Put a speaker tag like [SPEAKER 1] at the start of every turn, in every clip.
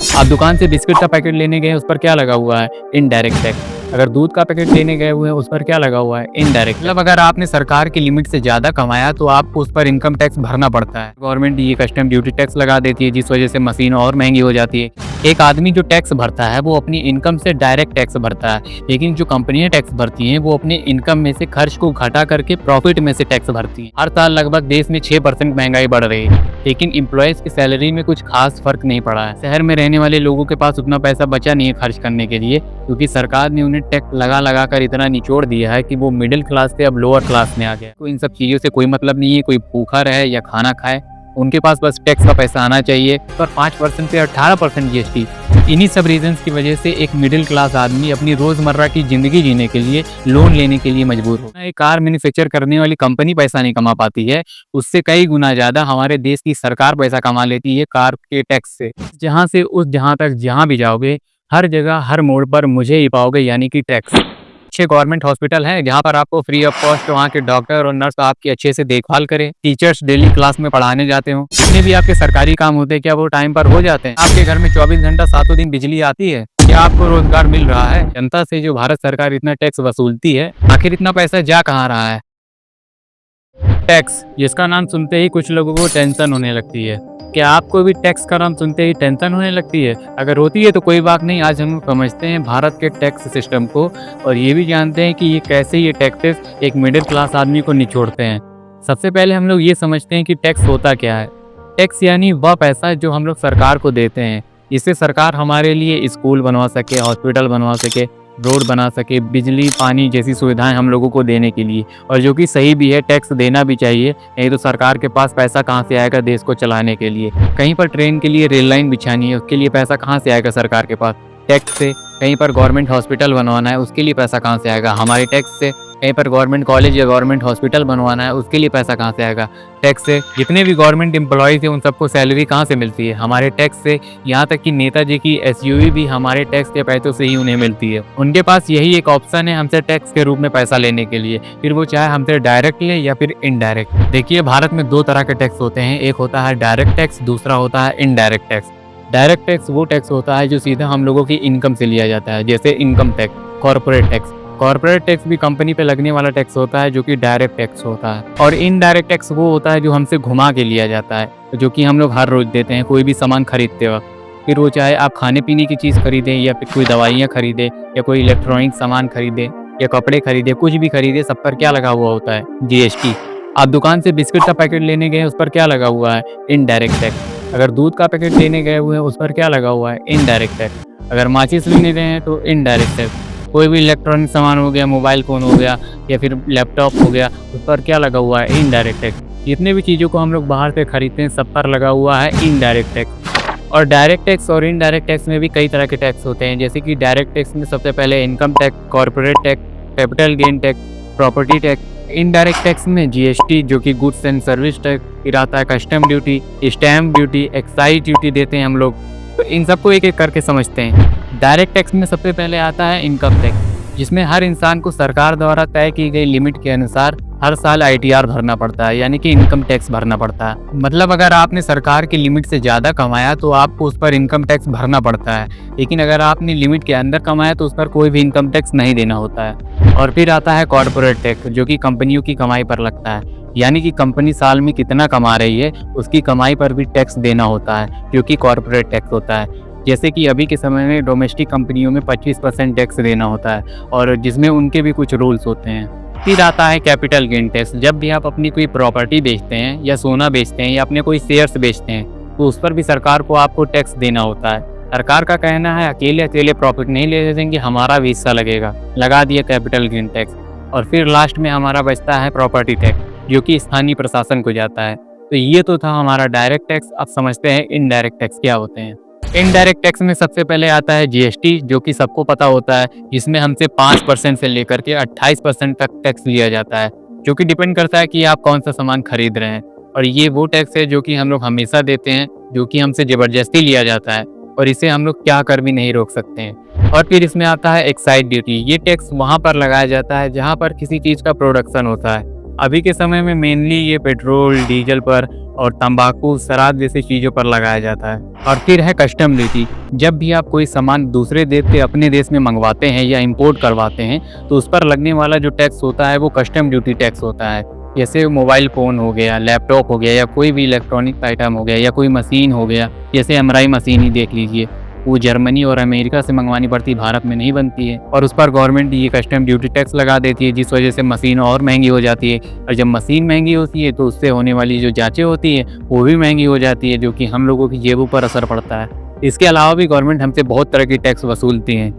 [SPEAKER 1] आप दुकान से बिस्किट का पैकेट लेने गए, उस पर क्या लगा हुआ है? Indirect tax. अगर दूध का पैकेट लेने गए हुए हैं, उस पर क्या लगा हुआ है? इनडायरेक्ट। मतलब अगर आपने सरकार की लिमिट से ज्यादा कमाया तो आपको उस पर इनकम टैक्स भरना पड़ता है। गवर्नमेंट ये कस्टम ड्यूटी टैक्स लगा देती है, जिस वजह से मशीन और महंगी हो जाती है। एक आदमी जो टैक्स भरता है वो अपनी इनकम से डायरेक्ट टैक्स भरता है, लेकिन जो कंपनियां टैक्स भरती हैं वो अपने इनकम में से खर्च को घटा करके प्रॉफिट में से टैक्स भरती हैं। हर साल लगभग देश में 6% महंगाई बढ़ रही है, लेकिन एम्प्लॉयज की सैलरी में कुछ खास फर्क नहीं पड़ा है। शहर में रहने वाले लोगों के पास उतना पैसा बचा नहीं है खर्च करने के लिए, क्योंकि सरकार ने उन्हें टैक्स लगा कर इतना निचोड़ दिया है कि वो मिडिल क्लास से अब लोअर क्लास में आ गया। तो इन सब चीजों से कोई मतलब नहीं है, कोई भूखा रहे या खाना खाए, उनके पास बस टैक्स का पैसा आना चाहिए। पर 5% से 18% जीएसटी, इन्हीं सब रीजंस की वजह से एक मिडिल क्लास आदमी अपनी रोजमर्रा की जिंदगी जीने के लिए लोन लेने के लिए मजबूर हो। एक कार मैन्युफैक्चर करने वाली कंपनी पैसा नहीं कमा पाती है, उससे कई गुना ज्यादा हमारे देश की सरकार पैसा कमा लेती है कार के टैक्स से। जहां से उस जहां तक जहां भी जाओगे, हर जगह हर मोड़ पर मुझे ही पाओगे, यानी कि टैक्स। अच्छे गवर्नमेंट हॉस्पिटल हैं जहाँ पर आपको फ्री ऑफ कॉस्ट वहाँ के डॉक्टर और नर्स आपकी अच्छे से देखभाल करें। टीचर्स डेली क्लास में पढ़ाने जाते हो। जितने भी आपके सरकारी काम होते हैं क्या वो टाइम पर हो जाते हैं? आपके घर में 24 घंटा 7 दिन बिजली आती है? क्या आपको रोजगार मिल रहा है? जनता से जो भारत सरकार इतना टैक्स वसूलती है, आखिर इतना पैसा जा कहाँ रहा है? टैक्स, जिसका नाम सुनते ही कुछ लोगों को टेंशन होने लगती है। क्या आपको भी टैक्स का नाम सुनते ही टेंशन होने लगती है? अगर होती है तो कोई बात नहीं, आज हम समझते हैं भारत के टैक्स सिस्टम को, और ये भी जानते हैं कि ये कैसे ये टैक्सेस एक मिडिल क्लास आदमी को निचोड़ते हैं। सबसे पहले हम लोग ये समझते हैं कि टैक्स होता क्या है। टैक्स यानी वह पैसा जो हम लोग सरकार को देते हैं, इससे सरकार हमारे लिए स्कूल बनवा सके, हॉस्पिटल बनवा सके, रोड बना सके, बिजली पानी जैसी सुविधाएं हम लोगों को देने के लिए। और जो कि सही भी है, टैक्स देना भी चाहिए, नहीं तो सरकार के पास पैसा कहाँ से आएगा देश को चलाने के लिए? कहीं पर ट्रेन के लिए रेल लाइन बिछानी है, उसके लिए पैसा कहाँ से आएगा सरकार के पास? टैक्स से। कहीं पर गवर्नमेंट हॉस्पिटल बनवाना है, उसके लिए पैसा कहाँ से आएगा? हमारे टैक्स से। कहीं पर गवर्नमेंट कॉलेज या गवर्नमेंट हॉस्पिटल बनवाना है, उसके लिए पैसा कहाँ से आएगा? टैक्स से। जितने भी गवर्नमेंट एम्प्लॉयज हैं उन सबको सैलरी कहाँ से मिलती है? हमारे टैक्स से। यहाँ तक कि नेताजी की एसयूवी भी हमारे टैक्स के पैसों से ही उन्हें मिलती है। उनके पास यही एक ऑप्शन है हमसे टैक्स के रूप में पैसा लेने के लिए, फिर वो चाहे हमसे डायरेक्ट ले या फिर इनडायरेक्ट। देखिए, भारत में 2 तरह के टैक्स होते हैं, एक होता है डायरेक्ट टैक्स, दूसरा होता है इनडायरेक्ट टैक्स। डायरेक्ट टैक्स वो टैक्स होता है जो सीधा हम लोगों की इनकम से लिया जाता है, जैसे income tax, corporate tax. Corporate tax भी कंपनी पे लगने वाला टैक्स होता है, जो कि डायरेक्ट टैक्स होता है। और इनडायरेक्ट टैक्स वो होता है जो हमसे घुमा के लिया जाता है, जो कि हम लोग हर रोज देते हैं कोई भी सामान खरीदते वक्त। फिर वो चाहे आप खाने पीने की चीज़ खरीदें, या फिर कोई दवाइयाँ खरीदें, या कोई इलेक्ट्रॉनिक सामान खरीदें, या कपड़े खरीदें, कुछ भी खरीदें, सब पर क्या लगा हुआ होता है? जीएसटी। आप दुकान से बिस्किट का पैकेट लेने गए, उस पर क्या लगा हुआ है? Indirect tax. अगर दूध का पैकेट लेने गए हुए हैं, उस पर क्या लगा हुआ है? Indirect tax. अगर माचिस लेने गए हैं तो इनडायरेक्ट टैक्स। कोई भी इलेक्ट्रॉनिक सामान हो गया, मोबाइल फ़ोन हो गया या फिर लैपटॉप हो गया, उस पर क्या लगा हुआ है? Indirect tax. जितने भी चीज़ों को हम लोग बाहर से खरीदते हैं, सब पर लगा हुआ है इनडायरेक्ट टैक्स। और डायरेक्ट टैक्स और इनडायरेक्ट टैक्स में भी कई तरह के टैक्स होते हैं, जैसे कि डायरेक्ट टैक्स में सबसे पहले income tax, corporate tax, capital gain tax, property tax. Indirect tax में जीएसटी, जो कि गुड्स एंड सर्विस टैक्स, फिर आता है custom duty, stamp duty, excise duty देते हैं हम लोग। तो इन सबको एक एक करके समझते हैं। डायरेक्ट टैक्स में सबसे पहले आता है इनकम टैक्स, जिसमें हर इंसान को सरकार द्वारा तय की गई लिमिट के अनुसार हर साल आईटीआर भरना पड़ता है, यानी कि इनकम टैक्स भरना पड़ता है। मतलब अगर आपने सरकार की लिमिट से ज़्यादा कमाया तो आपको उस पर इनकम टैक्स भरना पड़ता है, लेकिन अगर आपने लिमिट के अंदर कमाया तो उस पर कोई भी इनकम टैक्स नहीं देना होता है। और फिर आता है कॉर्पोरेट टैक्स, जो कि कंपनियों की कमाई पर लगता है, यानी कि कंपनी साल में कितना कमा रही है उसकी कमाई पर भी टैक्स देना होता है, जो कि कॉर्पोरेट टैक्स होता है। जैसे कि अभी के समय में डोमेस्टिक कंपनियों में 25% टैक्स देना होता है, और जिसमें उनके भी कुछ रूल्स होते हैं। फिर आता है कैपिटल गेन टैक्स। जब भी आप अपनी कोई प्रॉपर्टी बेचते हैं या सोना बेचते हैं या अपने कोई शेयर्स बेचते हैं, तो उस पर भी सरकार को आपको टैक्स देना होता है। सरकार का कहना है अकेले अकेले प्रॉफिट नहीं ले देंगे, हमारा भी हिस्सा लगेगा। लगा दिया कैपिटल गेन टैक्स। और फिर लास्ट में हमारा बचता है प्रॉपर्टी टैक्स, जो कि स्थानीय प्रशासन को जाता है। तो ये तो था हमारा डायरेक्ट टैक्स। अब समझते हैं इनडायरेक्ट टैक्स क्या होते हैं। इनडायरेक्ट टैक्स में सबसे पहले आता है जीएसटी, जो कि सबको पता होता है, जिसमें हमसे 5% से लेकर के 28% तक टैक्स लिया जाता है, जो कि डिपेंड करता है कि आप कौन सा सामान खरीद रहे हैं। और ये वो टैक्स है जो कि हम लोग हमेशा देते हैं, जो कि हमसे ज़बरदस्ती लिया जाता है, और इसे हम लोग क्या कर भी नहीं रोक सकते हैं। और फिर इसमें आता है एक्साइज ड्यूटी। ये टैक्स वहाँ पर लगाया जाता है जहाँ पर किसी चीज़ का प्रोडक्शन होता है। अभी के समय में मेनली ये पेट्रोल, डीजल पर और तंबाकू, शराब जैसी चीज़ों पर लगाया जाता है। और फिर है कस्टम ड्यूटी। जब भी आप कोई सामान दूसरे देश से अपने देश में मंगवाते हैं या इंपोर्ट करवाते हैं, तो उस पर लगने वाला जो टैक्स होता है वो कस्टम ड्यूटी टैक्स होता है। जैसे मोबाइल फ़ोन हो गया, लैपटॉप हो गया या कोई भी इलेक्ट्रॉनिक आइटम हो गया या कोई मशीन हो गया, जैसे एमआरआई मशीन ही देख लीजिए, वो जर्मनी और अमेरिका से मंगवानी पड़ती है, भारत में नहीं बनती है और उस पर गवर्नमेंट ये कस्टम ड्यूटी टैक्स लगा देती है, जिस वजह से मशीन और महंगी हो जाती है। और जब मशीन महंगी होती है तो उससे होने वाली जो जाँचें होती है वो भी महंगी हो जाती है, जो कि हम लोगों की जेबों पर असर पड़ता है। इसके अलावा भी गवर्नमेंट हमसे बहुत तरह की टैक्स वसूलती हैं।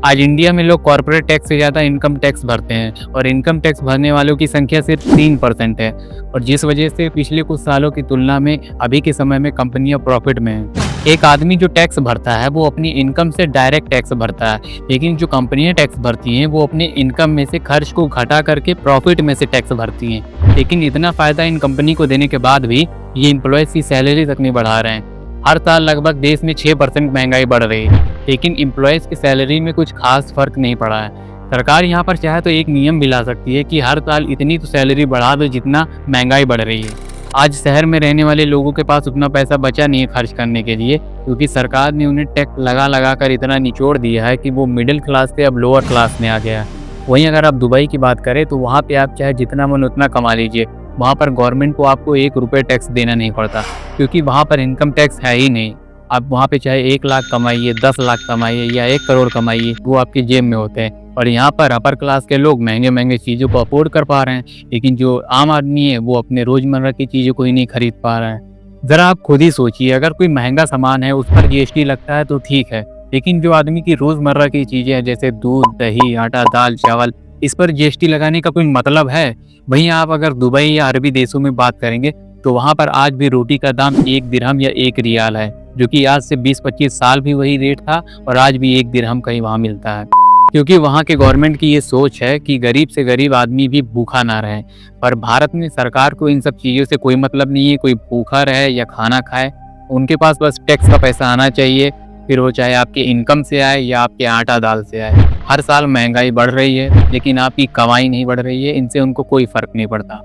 [SPEAKER 1] आज इंडिया में लोग कॉर्पोरेट टैक्स से ज़्यादा इनकम टैक्स भरते हैं और इनकम टैक्स भरने वालों की संख्या सिर्फ 3% है, और जिस वजह से पिछले कुछ सालों की तुलना में अभी के समय में कंपनियां प्रॉफिट में हैं। एक आदमी जो टैक्स भरता है वो अपनी इनकम से डायरेक्ट टैक्स भरता है, लेकिन जो कंपनियां टैक्स भरती हैं वो अपने इनकम में से खर्च को घटा करके प्रॉफिट में से टैक्स भरती हैं। लेकिन इतना फ़ायदा इन कंपनी को देने के बाद भी ये एम्प्लॉयज़ की सैलरी तक नहीं बढ़ा रहे हैं। हर साल लगभग देश में 6% महंगाई बढ़ रही है, लेकिन एम्प्लॉयज़ की सैलरी में कुछ खास फर्क नहीं पड़ा है। सरकार यहाँ पर चाहे तो एक नियम भी ला सकती है कि हर साल इतनी तो सैलरी बढ़ा दो जितना महंगाई बढ़ रही है। आज शहर में रहने वाले लोगों के पास उतना पैसा बचा नहीं है खर्च करने के लिए, क्योंकि सरकार ने उन्हें टैक्स लगा कर इतना निचोड़ दिया है कि वो मिडिल क्लास से अब लोअर क्लास में आ गया है। वहीं अगर आप दुबई की बात करें तो वहाँ पे आप चाहे जितना मन उतना कमा लीजिए, वहाँ पर गवर्नमेंट को आपको 1 रुपये टैक्स देना नहीं पड़ता, क्योंकि वहाँ पर इनकम टैक्स है ही नहीं। आप वहाँ पे चाहे 1 लाख कमाइए, 10 लाख कमाइए या 1 करोड़ कमाइए, वो आपकी जेब में होते हैं। और यहाँ पर अपर क्लास के लोग महंगे चीज़ों को अफोर्ड कर पा रहे हैं, लेकिन जो आम आदमी है वो अपने रोज़मर्रा की चीज़ों को ही नहीं खरीद पा रहा है। ज़रा आप खुद ही सोचिए, अगर कोई महंगा सामान है उस पर जीएसटी लगता है तो ठीक है, लेकिन जो आदमी की रोज़मर्रा की चीज़ें हैं जैसे दूध, दही, आटा, दाल, चावल, इस पर जीएसटी लगाने का कोई मतलब है? वहीं आप अगर दुबई या अरबी देशों में बात करेंगे तो वहाँ पर आज भी रोटी का दाम 1 दिरहम या 1 रियाल है, जो कि आज से 20-25 साल भी वही रेट था और आज भी 1 दिरहम कहीं वहाँ मिलता है। क्योंकि वहाँ के गवर्नमेंट की ये सोच है कि गरीब से गरीब आदमी भी भूखा ना रहे। पर भारत में सरकार को इन सब चीज़ों से कोई मतलब नहीं है, कोई भूखा रहे या खाना खाए। उनके पास बस टैक्स का पैसा आना चाहिए, फिर वो चाहे आपके इनकम से आए या आपके आटा दाल से आए। हर साल महंगाई बढ़ रही है, लेकिन आपकी कमाई नहीं बढ़ रही है, इनसे उनको कोई फ़र्क नहीं पड़ता।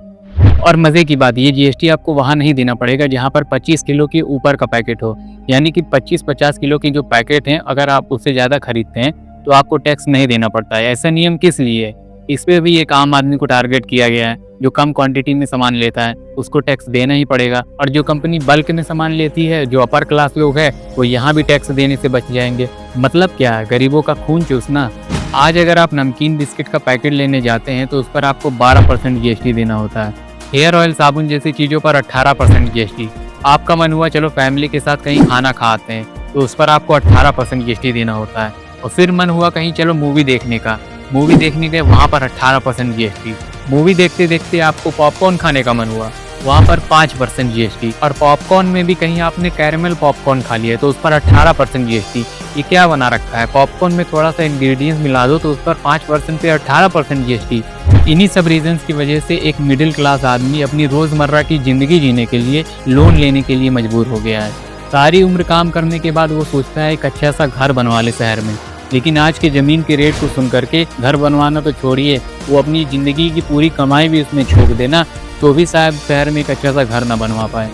[SPEAKER 1] और मज़े की बात, ये जीएसटी आपको वहाँ नहीं देना पड़ेगा जहाँ पर 25 किलो के ऊपर का पैकेट हो, यानी कि 25-50 किलो की जो पैकेट हैं, अगर आप उससे ज़्यादा खरीदते हैं तो आपको टैक्स नहीं देना पड़ता है। ऐसा नियम किस लिए है? इस पे भी एक आम आदमी को टारगेट किया गया है। जो कम क्वांटिटी में सामान लेता है उसको टैक्स देना ही पड़ेगा, और जो कंपनी बल्क में सामान लेती है, जो अपर क्लास लोग हैं, वो यहाँ भी टैक्स देने से बच जाएंगे। मतलब क्या है? गरीबों का खून चूसना। आज अगर आप नमकीन बिस्किट का पैकेट लेने जाते हैं तो उस पर आपको 12% जीएसटी देना होता है। हेयर ऑयल, साबुन जैसी चीज़ों पर 18% जीएसटी। आपका मन हुआ चलो फैमिली के साथ कहीं खाना खाते हैं तो उस पर आपको 18% जीएसटी देना होता है। और फिर मन हुआ कहीं चलो मूवी देखने गए, वहाँ पर 18% जीएसटी। मूवी देखते देखते आपको पॉपकॉर्न खाने का मन हुआ, वहाँ पर 5% जीएसटी। और पॉपकॉर्न में भी कहीं आपने कैरेमल पॉपकॉर्न खा लिया तो उस पर 18% जीएसटी। ये क्या बना रखा है? पॉपकॉर्न में थोड़ा सा इंग्रेडिएंट्स मिला दो तो उस पर 5% पे 18% जीएसटी। इन्हीं सब रीजंस की वजह से एक मिडिल क्लास आदमी अपनी रोज़मर्रा की ज़िंदगी जीने के लिए लोन लेने के लिए मजबूर हो गया है। सारी उम्र काम करने के बाद वो सोचता है एक अच्छा सा घर बनवा ले शहर में, लेकिन आज के ज़मीन के रेट को सुन करके घर बनवाना तो छोड़िए, वो अपनी ज़िंदगी की पूरी कमाई भी उसमें झोंक देना तो भी शायद शहर में एक अच्छा सा घर ना बनवा पाए।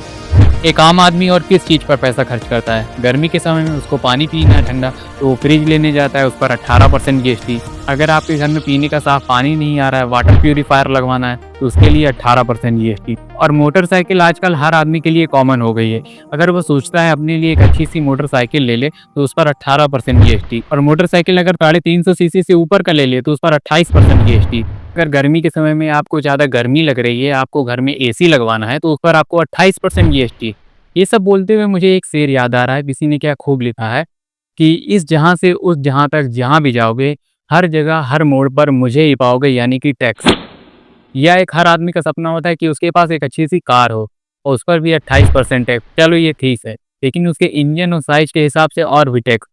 [SPEAKER 1] एक आम आदमी और किस चीज़ पर पैसा खर्च करता है? गर्मी के समय में उसको पानी पीना है ठंडा तो वो फ्रिज लेने जाता है, उस पर 18% जीएसटी। अगर आपके घर में पीने का साफ पानी नहीं आ रहा है, वाटर प्यूरीफायर लगवाना है तो उसके लिए 18% जीएसटी। और मोटरसाइकिल आजकल हर आदमी के लिए कॉमन हो गई है। अगर वो सोचता है अपने लिए एक अच्छी सी मोटरसाइकिल ले ले तो उस पर 18% जीएसटी। और मोटरसाइकिल अगर 350 सीसी से ऊपर का ले ले तो उस पर 28% जीएसटी। अगर गर्मी के समय में आपको ज़्यादा गर्मी लग रही है, आपको घर में एसी लगवाना है तो उस पर आपको 28% जीएसटी। ये सब बोलते हुए मुझे एक शेर याद आ रहा है, किसी ने क्या खूब लिखा है कि इस जहाँ से उस जहाँ तक जहाँ भी जाओगे, हर जगह हर मोड़ पर मुझे ही पाओगे, यानी कि टैक्स। या एक हर आदमी का सपना होता है कि उसके पास एक अच्छी सी कार हो और उस पर भी 28% टैक्स। चलो ये ठीक है, लेकिन उसके इंजन और साइज के हिसाब से और भी टैक्स।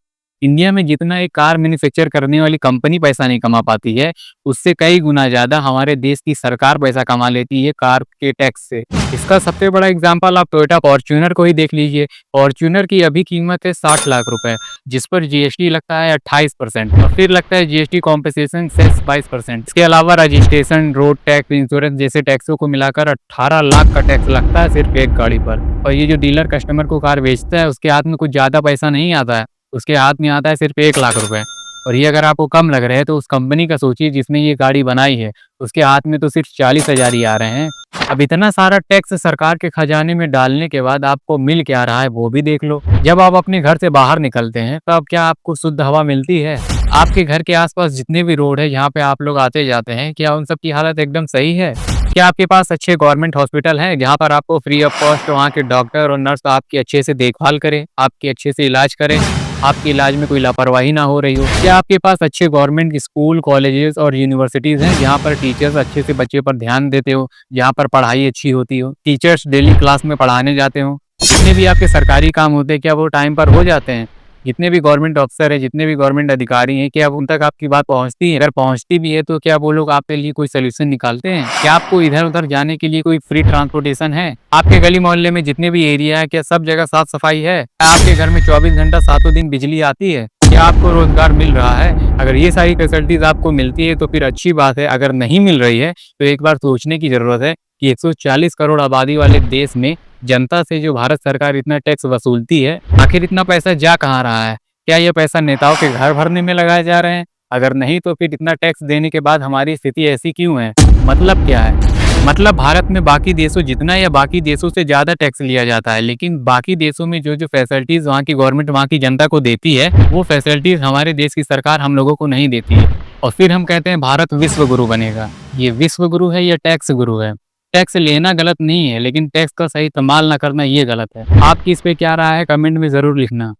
[SPEAKER 1] इंडिया में जितना एक कार मैन्युफैक्चर करने वाली कंपनी पैसा नहीं कमा पाती है, उससे कई गुना ज़्यादा हमारे देश की सरकार पैसा कमा लेती है कार के टैक्स से। इसका सबसे बड़ा एग्जांपल आप टोयोटा फॉर्च्यूनर को ही देख लीजिए। फॉर्च्यूनर की अभी कीमत है 60 लाख रुपए, जिस पर जीएसटी लगता है 28% और फिर लगता है जीएसटी कॉम्पेंसेशन सेस 22%। इसके अलावा रजिस्ट्रेशन, रोड टैक्स, इंश्योरेंस जैसे टैक्सों को मिलाकर 18 लाख का टैक्स लगता है सिर्फ एक गाड़ी पर। और ये जो डीलर कस्टमर को कार बेचता है, उसके हाथ में कुछ ज़्यादा पैसा नहीं आता है, उसके हाथ में आता है सिर्फ 1 लाख रुपए। और ये अगर आपको कम लग रहे हैं तो उस कंपनी का सोचिए जिसने ये गाड़ी बनाई है, उसके हाथ में तो सिर्फ 40,000 ही आ रहे हैं। अब इतना सारा टैक्स सरकार के खजाने में डालने के बाद आपको मिल क्या रहा है वो भी देख लो। जब आप अपने घर से बाहर निकलते हैं तब क्या आपको शुद्ध हवा मिलती है? आपके घर के आसपास जितने भी रोड है जहाँ पे आप लोग आते जाते हैं, क्या उन सब की हालत एकदम सही है? क्या आपके पास अच्छे गवर्नमेंट हॉस्पिटल हैं जहाँ पर आपको फ्री ऑफ कॉस्ट वहाँ के डॉक्टर और नर्स आपकी अच्छे से देखभाल करें, आपकी अच्छे से इलाज करें, आपके इलाज में कोई लापरवाही ना हो रही हो? क्या आपके पास अच्छे गवर्नमेंट स्कूल, कॉलेजेस और यूनिवर्सिटीज हैं जहाँ पर टीचर्स अच्छे से बच्चे पर ध्यान देते हो, जहाँ पर पढ़ाई अच्छी होती हो, टीचर्स डेली क्लास में पढ़ाने जाते हो? जितने भी आपके सरकारी काम होते हैं क्या वो टाइम पर हो जाते हैं? जितने भी गवर्नमेंट अफसर है, जितने भी गवर्नमेंट अधिकारी हैं, क्या उन तक आपकी बात पहुंचती है? अगर पहुंचती भी है तो क्या वो लोग आपके लिए कोई सोल्यूशन निकालते हैं? क्या आपको इधर उधर जाने के लिए कोई फ्री ट्रांसपोर्टेशन है? आपके गली मोहल्ले में जितने भी एरिया है क्या सब जगह साफ सफाई है? क्या आपके घर में 24 घंटा सातों दिन बिजली आती है? क्या आपको रोजगार मिल रहा है? अगर ये सारी फैसिलिटीज आपको मिलती है तो फिर अच्छी बात है। अगर नहीं मिल रही है तो एक बार सोचने की जरूरत है कि 140 करोड़ आबादी वाले देश में जनता से जो भारत सरकार इतना टैक्स वसूलती है, आखिर इतना पैसा जा कहाँ रहा है? क्या ये पैसा नेताओं के घर भरने में लगाए जा रहे हैं? अगर नहीं तो फिर इतना टैक्स देने के बाद हमारी स्थिति ऐसी क्यों है? मतलब क्या है? मतलब भारत में बाकी देशों जितना या बाकी देशों से ज़्यादा टैक्स लिया जाता है, लेकिन बाकी देशों में जो जो फैसिलिटीज़ वहाँ की गवर्नमेंट वहाँ की जनता को देती है, वो फैसिलिटीज़ हमारे देश की सरकार हम लोगों को नहीं देती है। और फिर हम कहते हैं भारत विश्व गुरु बनेगा। ये विश्व गुरु है या टैक्स गुरु है? टैक्स लेना गलत नहीं है, लेकिन टैक्स का सही इस्तेमाल ना करना ये गलत है। आपकी इस पे क्या राय है कमेंट में ज़रूर लिखना।